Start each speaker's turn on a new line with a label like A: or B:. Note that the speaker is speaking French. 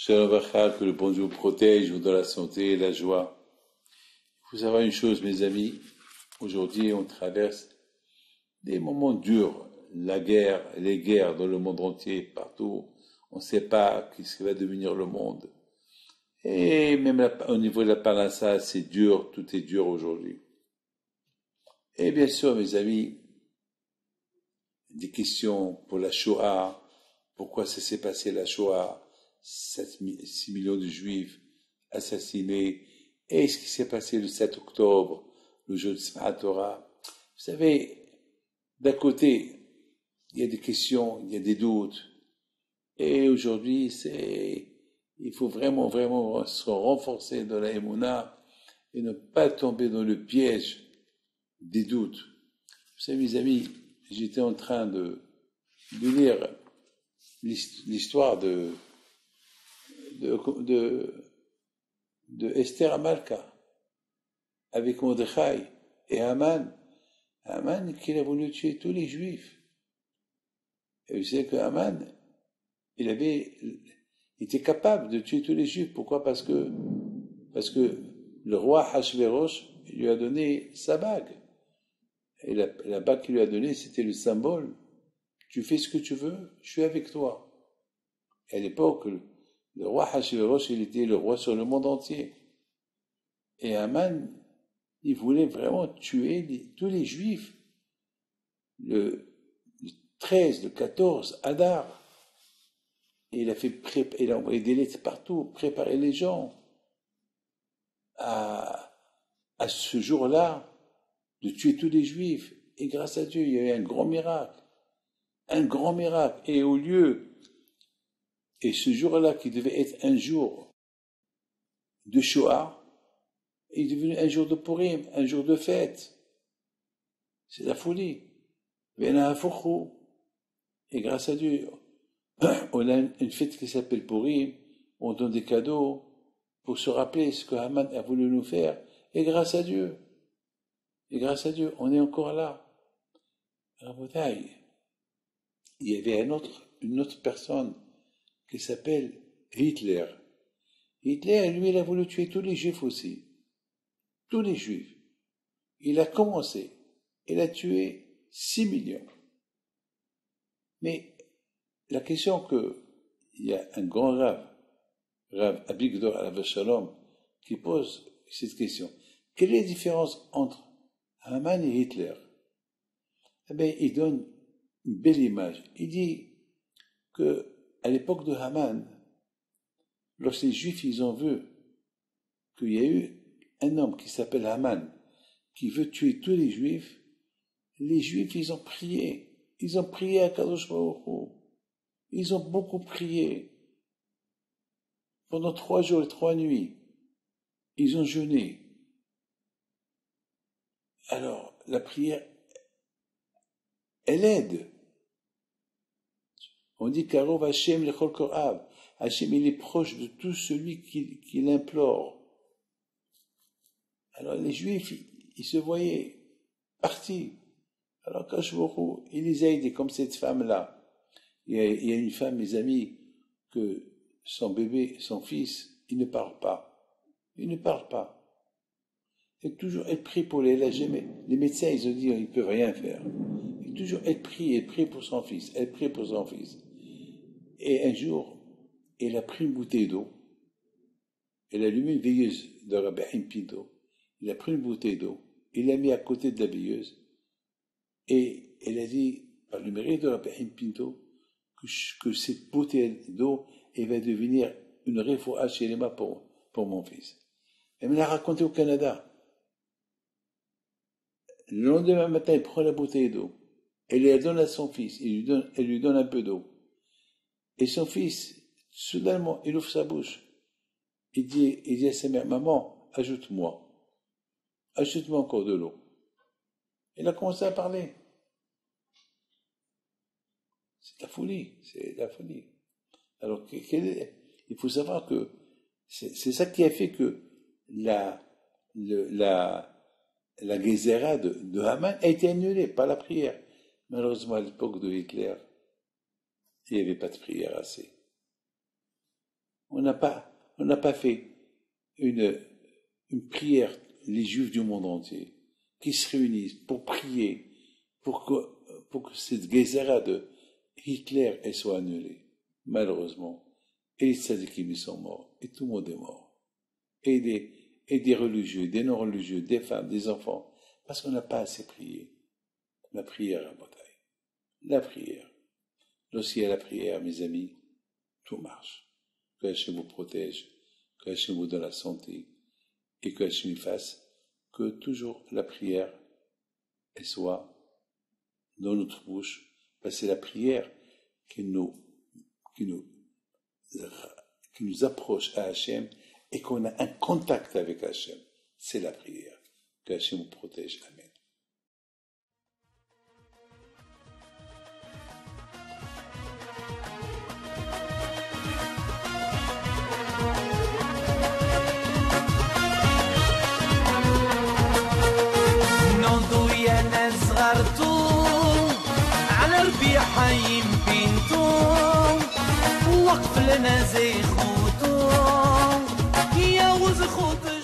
A: Shalom Vacha, que le bon Dieu vous protège, vous donne la santé et la joie. Il faut savoir une chose, mes amis. Aujourd'hui, on traverse des moments durs. La guerre, les guerres dans le monde entier, partout. On ne sait pas ce qui va devenir le monde. Et même au niveau de la parnassa, c'est dur, tout est dur aujourd'hui. Et bien sûr, mes amis, des questions pour la Shoah. Pourquoi ça s'est passé la Shoah? 6 millions de Juifs assassinés. Et ce qui s'est passé le 7 octobre, le jour de Simchat Torah. Vous savez, d'un côté, il y a des questions, il y a des doutes. Et aujourd'hui, il faut vraiment, vraiment se renforcer dans la Emouna et ne pas tomber dans le piège des doutes. Vous savez, mes amis, j'étais en train de lire l'histoire de Esther Amalka avec Mordechai et Haman. Haman qui a voulu tuer tous les Juifs. Et vous savez que Haman, il était capable de tuer tous les Juifs. Pourquoi? Parce que le roi Hachvérosh lui a donné sa bague. Et la bague qu'il lui a donnée, c'était le symbole. Tu fais ce que tu veux, je suis avec toi. Et à l'époque, le roi Hachvérosh, il était le roi sur le monde entier. Et Haman, il voulait vraiment tuer tous les Juifs. Le 13, le 14, Adar. Et il a envoyé des lettres partout, préparer les gens à ce jour-là de tuer tous les Juifs. Et grâce à Dieu, il y a eu un grand miracle. Un grand miracle. Et ce jour-là, qui devait être un jour de Shoah, est devenu un jour de Purim, un jour de fête. C'est la folie. Et grâce à Dieu, on a une fête qui s'appelle Purim, on donne des cadeaux pour se rappeler ce que Haman a voulu nous faire. Et grâce à Dieu, on est encore là. Rabotai, il y avait une autre personne qui s'appelle Hitler. Hitler, lui, il a voulu tuer tous les Juifs aussi. Tous les Juifs. Il a commencé. Il a tué 6 millions. Mais la question il y a un grand Rav Abigdor Alav Shalom, qui pose cette question. Quelle est la différence entre Haman et Hitler? Eh bien, il donne une belle image. Il dit que à l'époque de Haman, lorsque les Juifs ils ont vu qu'il y a eu un homme qui s'appelle Haman, qui veut tuer tous les Juifs ils ont prié. Ils ont prié à Kadosh Baruch Hu. Ils ont beaucoup prié. Pendant 3 jours et 3 nuits, ils ont jeûné. Alors, la prière, elle aide. On dit Karov Hashem lechol korav. Hashem, il est proche de tout celui qui l'implore. Alors, les Juifs, ils se voyaient partis. Alors, Kadosh Baruch Hu, il les a aidés, comme cette femme-là. Il y a une femme, mes amis, que son bébé, son fils, il ne parle pas. Il ne parle pas. Et toujours, elle prie pour les les médecins, ils ont dit, ils ne peuvent rien faire. Et toujours, elle prie pour son fils. Elle prie pour son fils. Et un jour, elle a pris une bouteille d'eau. Elle a allumé une veilleuse de Rabbi Haim Pinto. Il a pris une bouteille d'eau. Il l'a mis à côté de la veilleuse. Et elle a dit, par le mérite de Rabbi Haim Pinto, que cette bouteille d'eau, elle va devenir une réfoua chez les mains pour mon fils. Elle me l'a raconté au Canada. Le lendemain matin, il prend la bouteille d'eau. Elle la donne à son fils. Elle lui donne un peu d'eau. Et son fils, soudainement, il ouvre sa bouche. Il dit à sa mère, maman, ajoute-moi encore de l'eau. Il a commencé à parler. C'est la folie. Alors, il faut savoir que c'est ça qui a fait que la Gézéra de Haman a été annulée par la prière. Malheureusement, à l'époque de Hitler, il n'y avait pas de prière assez. On n'a pas fait une prière, les Juifs du monde entier, qui se réunissent pour prier, pour que cette guézara de Hitler elle soit annulée. Malheureusement. Et les tzadikim, ils sont morts. Et tout le monde est mort. Et des religieux, des non-religieux, des femmes, des enfants. Parce qu'on n'a pas assez prié. La prière, à bataille. La prière. Lorsqu'il y a la prière, mes amis, tout marche. Que Hachem vous protège, que Hachem vous donne la santé, et que Hachem fasse que toujours la prière, elle soit dans notre bouche, parce que c'est la prière qui nous approche à Hachem et qu'on a un contact avec Hachem. C'est la prière. Que Hachem vous protège. Amen.
B: حي بنتو وقف لنا زي خوتو يا وز خوتو